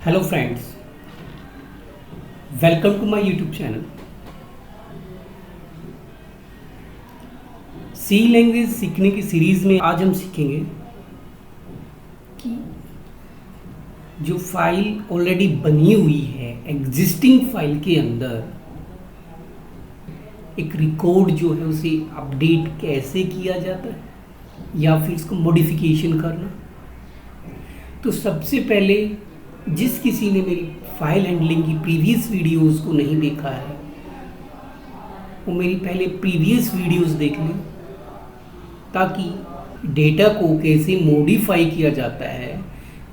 Hello friends, welcome to my YouTube channel. C language सीखने की series में आज हम सीखेंगे कि जो फाइल ऑलरेडी बनी हुई है एग्जिस्टिंग फाइल के अंदर एक रिकॉर्ड जो है उसे अपडेट कैसे किया जाता है या फिर इसको मॉडिफिकेशन करना। तो सबसे पहले जिस किसी ने मेरी फाइल हैंडलिंग की प्रीवियस वीडियोस को नहीं देखा है वो मेरी पहले प्रीवियस वीडियोस देख लें ताकि डेटा को कैसे मॉडिफाई किया जाता है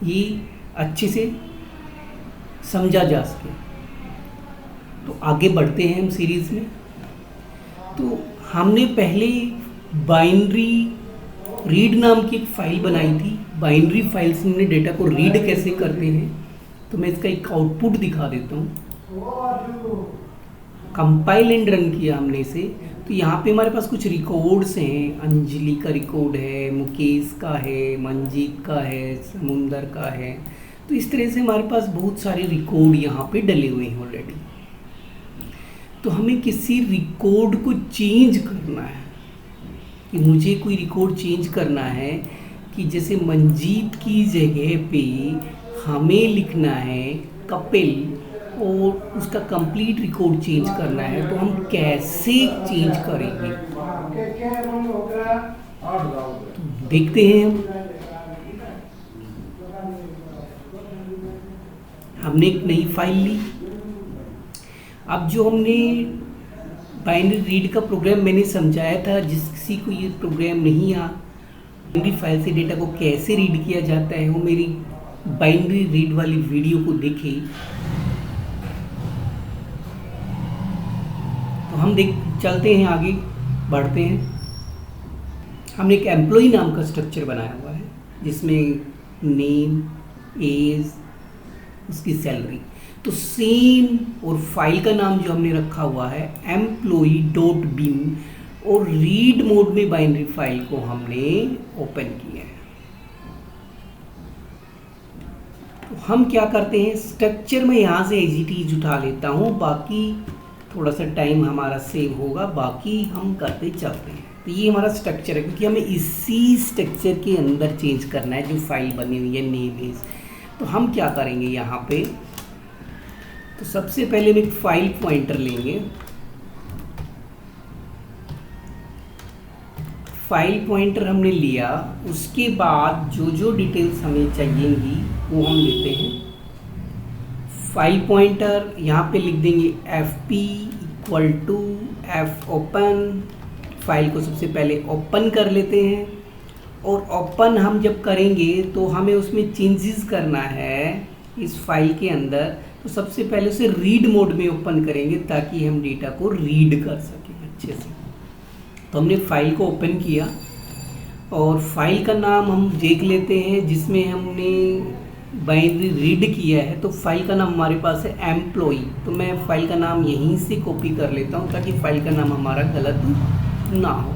ये अच्छे से समझा जा सके। तो आगे बढ़ते हैं हम सीरीज़ में। तो हमने पहले बाइनरी रीड नाम की एक फ़ाइल बनाई थी। बाइनरी फाइल से हमने डेटा को रीड कैसे करते हैं तो मैं इसका एक आउटपुट दिखा देता हूँ। कंपाइल एंड रन किया हमने इसे, तो यहाँ पे हमारे पास कुछ रिकॉर्ड्स हैं। अंजलि का रिकॉर्ड है, मुकेश का है, मंजीत का है, समुंदर का है। तो इस तरह से हमारे पास बहुत सारे रिकॉर्ड यहाँ पे डले हुए हैं ऑलरेडी। तो हमें किसी रिकॉर्ड को चेंज करना है कि मुझे कोई रिकॉर्ड चेंज करना है कि जैसे मंजीत की जगह पे हमें लिखना है कपिल और उसका कंप्लीट रिकॉर्ड चेंज करना है। तो हम कैसे चेंज करेंगे तो देखते हैं। हमने एक नई फाइल ली। अब जो हमने बाइनरी रीड का प्रोग्राम मैंने समझाया था, जिस किसी को ये प्रोग्राम नहीं आ बाइनरी फाइल से डेटा को कैसे रीड किया जाता है वो मेरी बाइनरी रीड वाली वीडियो को देखे। तो हम चलते हैं, आगे बढ़ते हैं। हमने एक एम्प्लॉई नाम का स्ट्रक्चर बनाया हुआ है जिसमें नेम, एज, उसकी सैलरी। तो सेम और फाइल का नाम जो हमने रखा हुआ है employee.bin और रीड मोड में बाइनरी फाइल को हमने ओपन किया है। तो हम क्या करते हैं, स्ट्रक्चर में यहाँ से एज इट इज उठा लेता हूँ, बाकी थोड़ा सा टाइम हमारा सेव होगा, बाकी हम करते चलते हैं। तो ये हमारा स्ट्रक्चर है क्योंकि हमें इसी स्ट्रक्चर के अंदर चेंज करना है जो फाइल बनी हुई है नेम एज। तो हम क्या करेंगे यहाँ पे, तो सबसे पहले हम एक फाइल पॉइंटर लेंगे। फाइल पॉइंटर हमने लिया, उसके बाद जो जो डिटेल्स हमें चाहिएंगी वो हम लेते हैं। फाइल पॉइंटर यहाँ पे लिख देंगे fp = f ओपन। फाइल को सबसे पहले ओपन कर लेते हैं और ओपन हम जब करेंगे तो हमें उसमें चेंजेस करना है इस फाइल के अंदर। तो सबसे पहले उसे रीड मोड में ओपन करेंगे ताकि हम डेटा को रीड कर सकें अच्छे से। तो हमने फाइल को ओपन किया और फाइल का नाम हम देख लेते हैं जिसमें हमने बाइनरी रीड किया है। तो फाइल का नाम हमारे पास है एम्प्लॉई। तो मैं फाइल का नाम यहीं से कॉपी कर लेता हूँ ताकि फाइल का नाम हमारा गलत ना हो।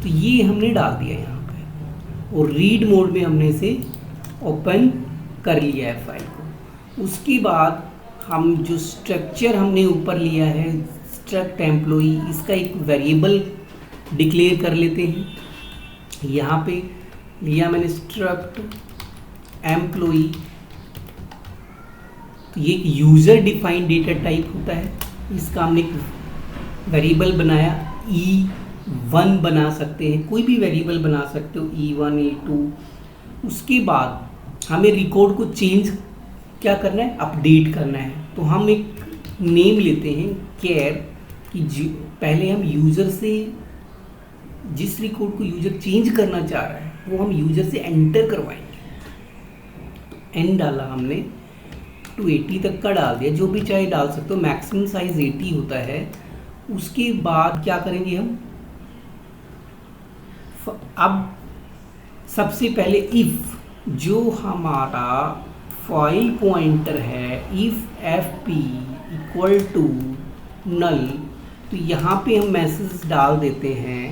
तो ये हमने डाल दिया यहाँ पे और रीड मोड में हमने इसे ओपन कर लिया है फाइल को। उसके बाद हम जो स्ट्रक्चर हमने ऊपर लिया है स्ट्रक्ट एम्प्लॉई, इसका एक वेरिएबल डिक्लेयर कर लेते हैं। यहाँ पे लिया मैंने स्ट्रक्ट एम्प्लॉई। तो ये एक यूज़र डिफाइंड डेटा टाइप होता है। इसका हमने एक वेरिएबल बनाया, E1 बना सकते हैं, कोई भी वेरिएबल बना सकते हो, E1 E2। उसके बाद हमें रिकॉर्ड को चेंज क्या करना है, अपडेट करना है। तो हम एक नेम लेते हैं केयर कि पहले हम यूज़र से जिस रिकॉर्ड को यूज़र चेंज करना चाह रहा है वो हम यूज़र से एंटर करवाएंगे। तो एन डाला हमने, 280 तक का डाल दिया, जो भी चाहे डाल सकते हो, मैक्सिमम साइज 80 होता है। उसके बाद क्या करेंगे हम, अब सबसे पहले इफ़ जो हमारा फाइल पॉइंटर है इफ़ fp = null, तो यहाँ पे हम मैसेज डाल देते हैं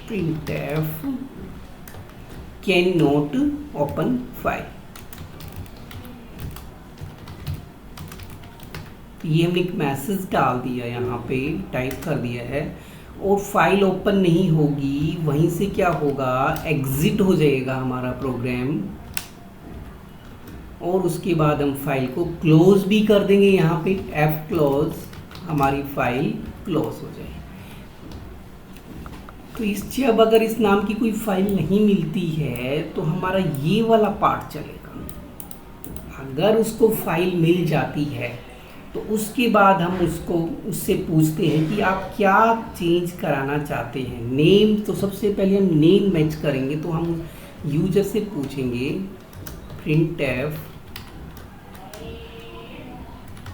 printf can not open file. तो ये हमने एक मैसेज डाल दिया, यहाँ पे टाइप कर दिया है, और फाइल ओपन नहीं होगी। वहीं से क्या होगा, एग्जिट हो जाएगा हमारा प्रोग्राम, और उसके बाद हम फाइल को क्लोज भी कर देंगे। यहाँ पे एफ क्लोज, हमारी फाइल क्लोज हो जाएगी। तो इससे अब अगर इस नाम की कोई फाइल नहीं मिलती है तो हमारा ये वाला पार्ट चलेगा। अगर उसको फाइल मिल जाती है तो उसके बाद हम उससे पूछते हैं कि आप क्या चेंज कराना चाहते हैं। नेम, तो सबसे पहले हम नेम मैच करेंगे, तो हम यूजर से पूछेंगे printf,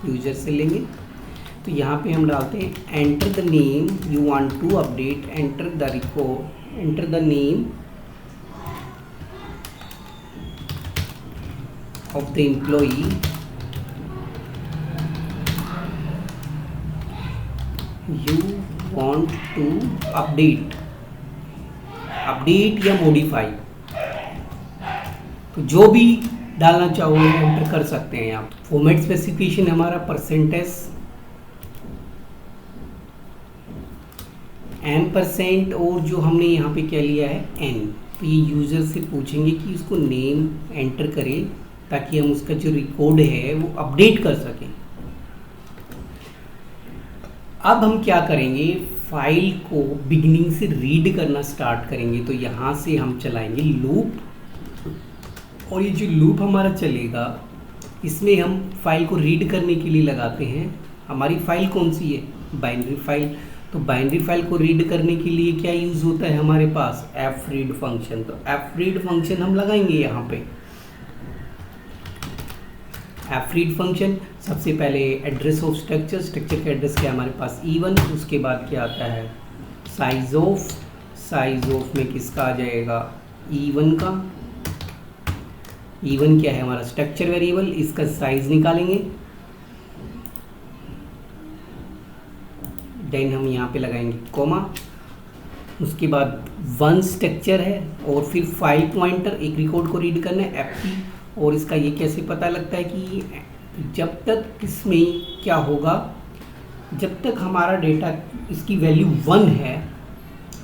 यूजर से लेंगे। तो यहाँ पे हम डालते हैं enter the name you want to update, enter the record, enter the name of the employee you want to update या मॉडिफाई, तो जो भी डालना चाहो एंटर कर सकते हैं आप। फॉर्मेट स्पेसिफिकेशन हमारा %, और जो हमने यहाँ पे क्या लिया है n। तो ये यूज़र से पूछेंगे कि उसको नेम एंटर करें ताकि हम उसका जो रिकॉर्ड है वो अपडेट कर सकें। अब हम क्या करेंगे, फाइल को बिगिनिंग से रीड करना स्टार्ट करेंगे। तो यहाँ से हम चलाएंगे लूप, और ये जो लूप हमारा चलेगा इसमें हम फाइल को रीड करने के लिए लगाते हैं। हमारी फाइल कौन सी है, बाइनरी फाइल। तो बाइनरी फाइल को रीड करने के लिए क्या यूज़ होता है हमारे पास, एफ रीड फंक्शन। तो एफ रीड फंक्शन हम लगाएंगे यहाँ पे। एफ रीड फंक्शन, सबसे पहले एड्रेस ऑफ स्ट्रक्चर, स्ट्रक्चर का एड्रेस क्या है हमारे पास E1। उसके बाद क्या आता है साइज ऑफ में किसका आ जाएगा E1 का। E1 क्या है हमारा स्ट्रक्चर वेरिएबल, इसका साइज निकालेंगे। देन हम यहाँ पे लगाएंगे कोमा, उसके बाद 1 स्ट्रक्चर है, और फिर फाइल पॉइंटर, एक रिकॉर्ड को रीड करना है FP। और इसका ये कैसे पता लगता है कि जब तक इसमें क्या होगा, जब तक हमारा डेटा इसकी वैल्यू 1 है,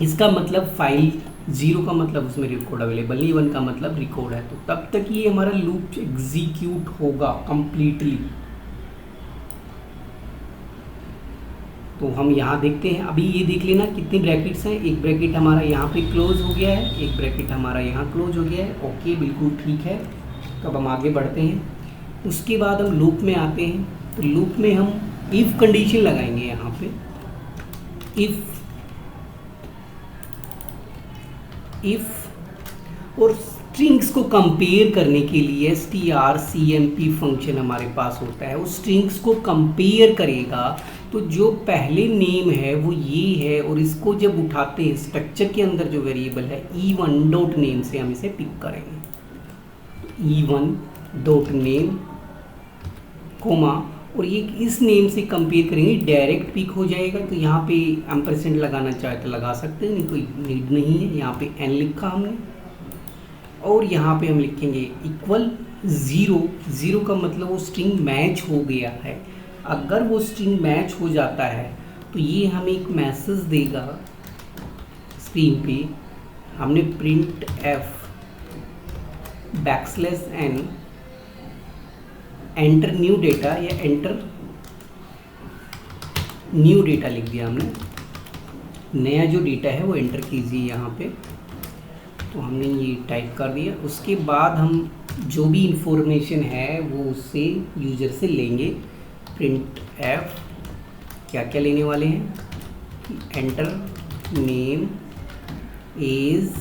इसका मतलब फाइल 0 का मतलब उसमें रिकॉर्ड अवेलेबल नहीं, 1 का मतलब रिकॉर्ड है, तो तब तक ये हमारा लूप एग्जीक्यूट होगा कंप्लीटली। तो हम यहाँ देखते हैं, अभी ये देख लेना कितने ब्रैकेट्स हैं। एक ब्रैकेट हमारा यहाँ पे क्लोज हो गया है, एक ब्रैकेट हमारा यहाँ क्लोज हो गया है। ओके, बिल्कुल ठीक है। तो अब हम आगे बढ़ते हैं। उसके बाद हम लूप में आते हैं। तो लूप में हम इफ़ कंडीशन लगाएंगे यहाँ पे। इफ़ और स्ट्रिंग्स को कंपेयर करने के लिए strcmp फंक्शन हमारे पास होता है। उस स्ट्रिंग्स को कंपेयर करेगा, तो जो पहले नेम है वो ये है, और इसको जब उठाते हैं स्ट्रक्चर के अंदर जो वेरिएबल है E1 डॉट नेम से हम इसे पिक करेंगे। E1 डॉट नेम कोमा, और ये इस नेम से कंपेयर करेंगे, डायरेक्ट पिक हो जाएगा। तो यहाँ पे एम्परसेंड लगाना चाहे तो लगा सकते हैं, नहीं कोई नीड नहीं है। यहाँ पे n लिखा हमने, और यहाँ पे हम लिखेंगे इक्वल 0 का मतलब वो स्ट्रिंग मैच हो गया है। अगर वो स्ट्रिंग मैच हो जाता है तो ये हमें एक मैसेज देगा स्क्रीन पे। हमने print F \n enter new data या एंटर न्यू डेटा लिख दिया हमने, नया जो डेटा है वो एंटर कीजिए यहाँ पे। तो हमने ये टाइप कर दिया। उसके बाद हम जो भी इंफॉर्मेशन है वो उससे यूज़र से लेंगे। प्रिंट एफ क्या क्या लेने वाले हैं, एंटर नेम एज,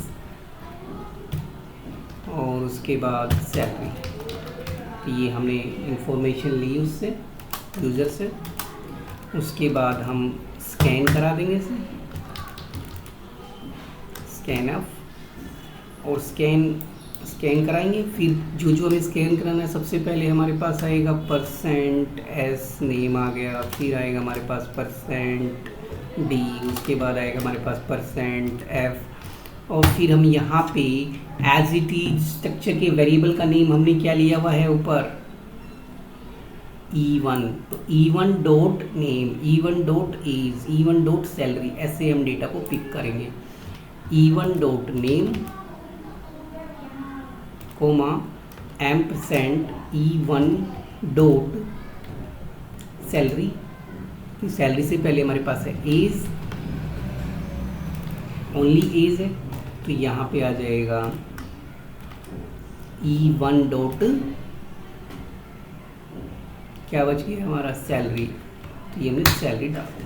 और उसके बाद सैलरी। तो ये हमने इंफॉर्मेशन ली उससे, यूज़र से। उसके बाद हम स्कैन करा देंगे इसे, स्कैन अप, और स्कैन कराएंगे। फिर जो जो हमें स्कैन कराना है, सबसे पहले हमारे पास आएगा %s नेम आ गया, फिर आएगा हमारे पास %d, उसके बाद आएगा हमारे पास %f, और फिर हम यहाँ पे एज इट इज स्ट्रक्चर के वेरिएबल का नेम हमने क्या लिया हुआ है ऊपर, E1, तो E1 dot name, E1 dot age, E1 dot salary, ऐसे हम डेटा को पिक करेंगे। E1 dot name comma ampersand E1 dot salary, तो सैलरी से पहले हमारे पास है एज, ओनली एज है, तो यहाँ पे आ जाएगा E1 डॉट क्या बच गया हमारा सैलरी, तो ये हमने सैलरी डाल दी।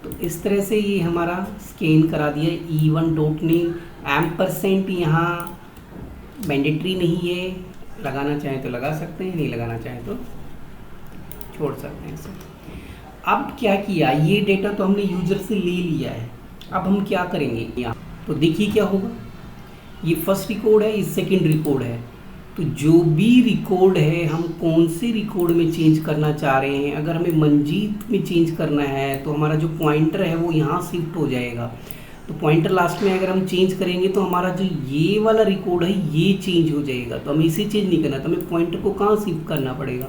तो इस तरह से ये हमारा स्कैन करा दिया। E1 डॉट नेम एम्परसेंट यहाँ मैंडेटरी नहीं है, लगाना चाहें तो लगा सकते हैं, नहीं लगाना चाहें तो छोड़ सकते हैं इसे। अब क्या किया, ये डेटा तो हमने यूजर से ले लिया है, अब हम क्या करेंगे यहाँ, तो देखिए क्या होगा, ये फर्स्ट रिकॉर्ड है, ये सेकंड रिकॉर्ड है, तो जो भी रिकॉर्ड है हम कौन से रिकॉर्ड में चेंज करना चाह रहे हैं। अगर हमें मंजीत में चेंज करना है तो हमारा जो पॉइंटर है वो यहाँ शिफ्ट हो जाएगा, तो पॉइंटर लास्ट में अगर हम चेंज करेंगे तो हमारा जो ये वाला रिकॉर्ड है ये चेंज हो जाएगा, तो हमें इसे चेंज नहीं करना, तो हमें पॉइंटर को कहाँ शिफ्ट करना पड़ेगा,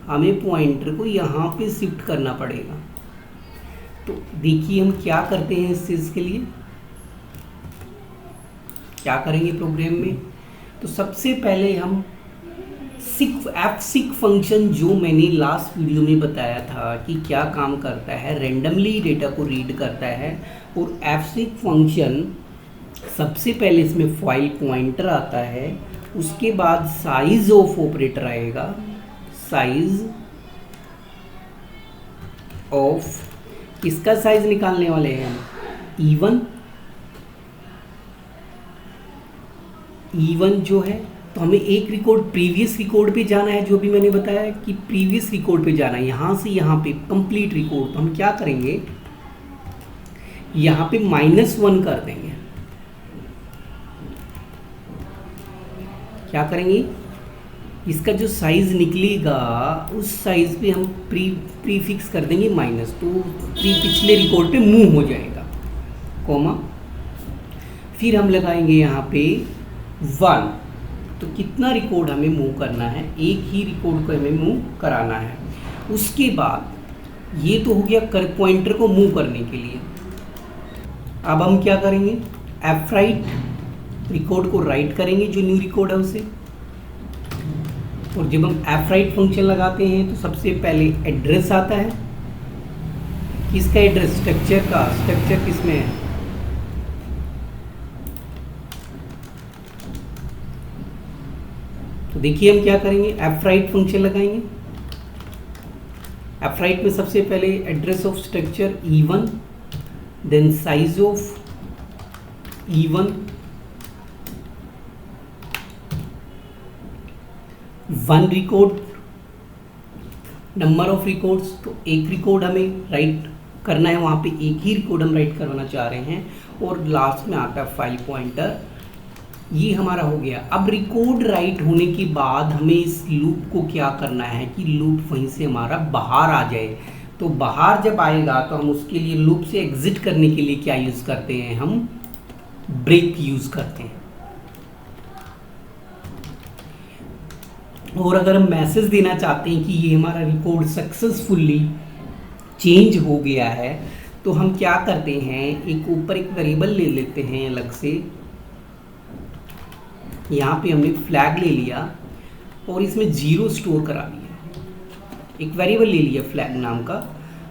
हमें पॉइंटर को यहाँ पे शिफ्ट करना पड़ेगा। तो देखिए हम क्या करते हैं इस चीज़ के लिए, क्या करेंगे प्रोग्राम में। तो सबसे पहले हम fseek फंक्शन जो मैंने लास्ट वीडियो में बताया था कि क्या काम करता है, रेंडमली डेटा को रीड करता है, और fseek फंक्शन सबसे पहले इसमें फाइल पॉइंटर आता है, उसके बाद साइज ऑफ ऑपरेटर आएगा, साइज ऑफ, किसका साइज निकालने वाले हैं हम, E1 जो है, तो हमें एक रिकॉर्ड प्रीवियस रिकॉर्ड पे जाना है, जो भी मैंने बताया कि प्रीवियस रिकॉर्ड पे जाना है, यहाँ से यहाँ पे कंप्लीट रिकॉर्ड, तो हम क्या करेंगे, यहाँ पे -1 कर देंगे, क्या करेंगे, इसका जो साइज निकलेगा उस साइज पे हम प्रीफिक्स कर देंगे माइनस, तो पिछले रिकॉर्ड पे मूव हो जाएगा, कॉमा, फिर हम लगाएंगे यहाँ पे 1, तो कितना रिकॉर्ड हमें मूव करना है, एक ही रिकॉर्ड को हमें मूव कराना है। उसके बाद ये तो हो गया पॉइंटर को मूव करने के लिए। अब हम क्या करेंगे, fwrite, रिकॉर्ड को राइट करेंगे जो न्यू रिकॉर्ड है उसे, और जब हम fwrite फंक्शन लगाते हैं तो सबसे पहले एड्रेस आता है, किसका एड्रेस, स्ट्रक्चर का, स्ट्रक्चर किसमें है, तो देखिए हम क्या करेंगे, fwrite फंक्शन लगाएंगे, fwrite में सबसे पहले address of structure E1, then size of E1, 1 record, number of records, तो एक रिकॉर्ड हमें राइट करना है, वहाँ पे एक ही रिकॉर्ड हम राइट करवाना चाह रहे हैं, और लास्ट में आता है फाइल पॉइंटर, ये हमारा हो गया। अब रिकॉर्ड राइट होने के बाद हमें इस लूप को क्या करना है कि लूप वहीं से हमारा बाहर आ जाए, तो बाहर जब आएगा तो हम उसके लिए लूप से एग्जिट करने के लिए क्या यूज़ करते हैं, हम ब्रेक यूज़ करते हैं। और अगर हम मैसेज देना चाहते हैं कि ये हमारा रिकॉर्ड सक्सेसफुली चेंज हो गया है, तो हम क्या करते हैं, एक ऊपर एक वेरिएबल ले लेते हैं अलग से, यहाँ पे हमने फ्लैग ले लिया और इसमें 0 स्टोर करा दिया, एक वेरिएबल ले लिया फ्लैग नाम का,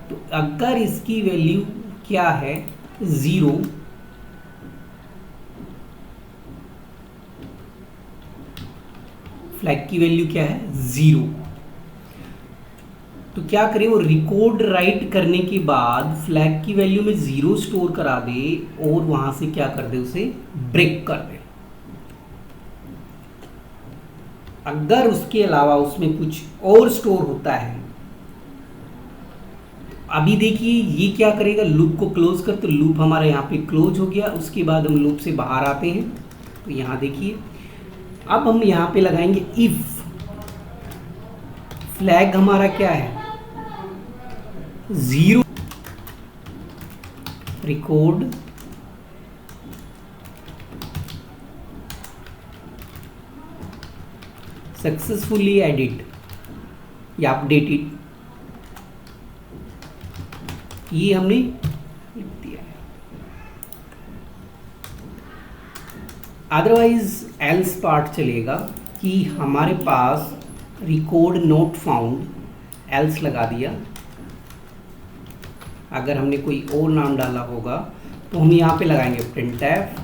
तो अगर इसकी वैल्यू क्या है 0, फ्लैग की वैल्यू क्या है 0, तो क्या करें, वो रिकॉर्ड राइट करने के बाद फ्लैग की वैल्यू में 0 स्टोर करा दे और वहां से क्या कर दे, उसे ब्रेक कर दे। अगर उसके अलावा उसमें कुछ और स्टोर होता है, अभी देखिए ये क्या करेगा, लूप को क्लोज कर, तो लूप हमारा यहाँ पे क्लोज हो गया। उसके बाद हम लूप से बाहर आते हैं, तो यहाँ देखिए अब हम यहाँ पे लगाएंगे इफ, फ्लैग हमारा क्या है 0, रिकॉर्ड सक्सेसफुली एडिट, या अपडेटेड, ये हमने लिख दिया है। अदरवाइज एल्स पार्ट चलेगा कि हमारे पास रिकॉर्ड नॉट फाउंड, एल्स लगा दिया। अगर हमने कोई और नाम डाला होगा तो हम यहाँ पे लगाएंगे printf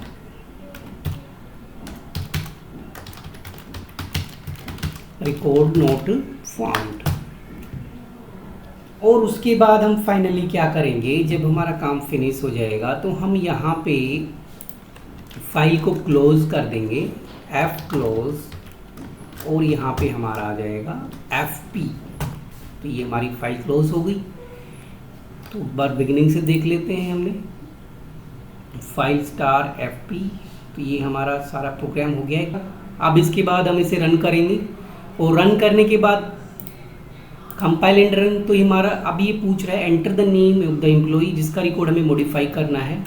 रिकॉर्ड नॉट फाउंड। और उसके बाद हम फाइनली क्या करेंगे, जब हमारा काम फिनिश हो जाएगा तो हम यहाँ पे फाइल को क्लोज कर देंगे, एफ क्लोज, और यहाँ पे हमारा आ जाएगा fp। तो ये हमारी फाइल क्लोज हो गई। तो बार बिगिनिंग से देख लेते हैं हमने, फाइल स्टार fp। तो ये हमारा सारा प्रोग्राम हो गया है। अब इसके बाद हम इसे रन करेंगे, और रन करने के बाद कंपाइल एंड रन। तो हमारा अब ये पूछ रहा है enter the name of the employee, जिसका रिकॉर्ड हमें मॉडिफाई करना है।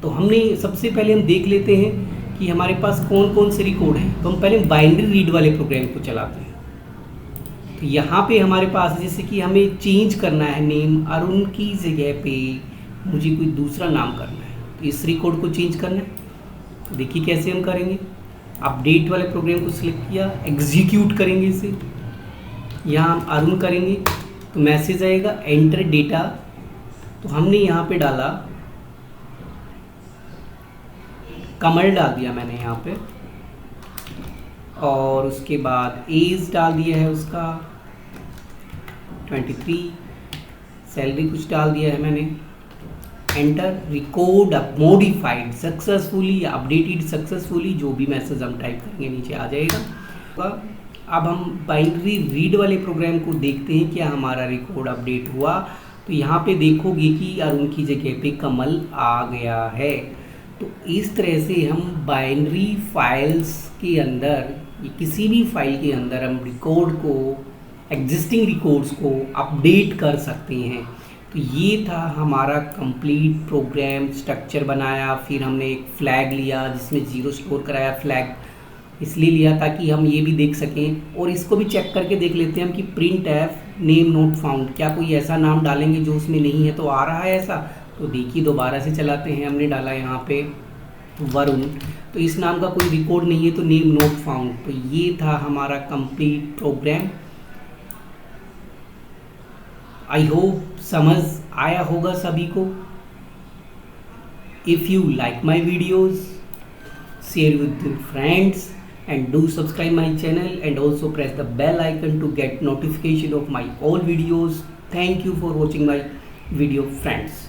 तो हमने सबसे पहले हम देख लेते हैं कि हमारे पास कौन कौन से रिकॉर्ड हैं। तो हम पहले बाइनरी रीड वाले प्रोग्राम को चलाते हैं। तो यहाँ पे हमारे पास जैसे कि हमें चेंज करना है नेम, अरुण की जगह पे मुझे कोई दूसरा नाम करना है, तो इस रिकॉर्ड को चेंज करना है। तो देखिए कैसे हम करेंगे। अपडेट वाले प्रोग्राम को सिलेक्ट किया, एग्जीक्यूट करेंगे इसे, यहाँ हम अरुण करेंगे तो मैसेज आएगा एंटर डेटा। तो हमने यहाँ पे डाला कमल, डाल दिया मैंने यहाँ पे, और उसके बाद एज डाल दिया है उसका 23, सैलरी कुछ डाल दिया है मैंने, एंटर। रिकॉर्ड मॉडिफाइड सक्सेसफुली या अपडेटेड सक्सेसफुली, जो भी मैसेज हम टाइप करेंगे नीचे आ जाएगा। अब हम बाइनरी रीड वाले प्रोग्राम को देखते हैं क्या हमारा रिकॉर्ड अपडेट हुआ। तो यहाँ पे देखोगे कि अरुण की जगह पे कमल आ गया है। तो इस तरह से हम बाइनरी फाइल्स के अंदर, किसी भी फाइल के अंदर हम रिकॉर्ड को, एग्जिस्टिंग रिकॉर्ड्स को अपडेट कर सकते हैं। तो ये था हमारा कंप्लीट प्रोग्राम। स्ट्रक्चर बनाया, फिर हमने एक फ्लैग लिया जिसमें 0 स्टोर कराया। फ्लैग इसलिए लिया ताकि हम ये भी देख सकें, और इसको भी चेक करके देख लेते हैं हम कि printf नेम नोट फाउंड, क्या कोई ऐसा नाम डालेंगे जो उसमें नहीं है तो आ रहा है ऐसा। तो देखिए दोबारा से चलाते हैं, हमने डाला यहाँ पे वरुण, तो इस नाम का कोई रिकॉर्ड नहीं है तो नेम नोट फाउंड। तो ये था हमारा कंप्लीट प्रोग्राम। आई होप समझ आया होगा सभी को। If you like my videos, share with your friends and do subscribe my channel and also press the bell icon to get notification of my all videos. Thank you for watching my video, friends.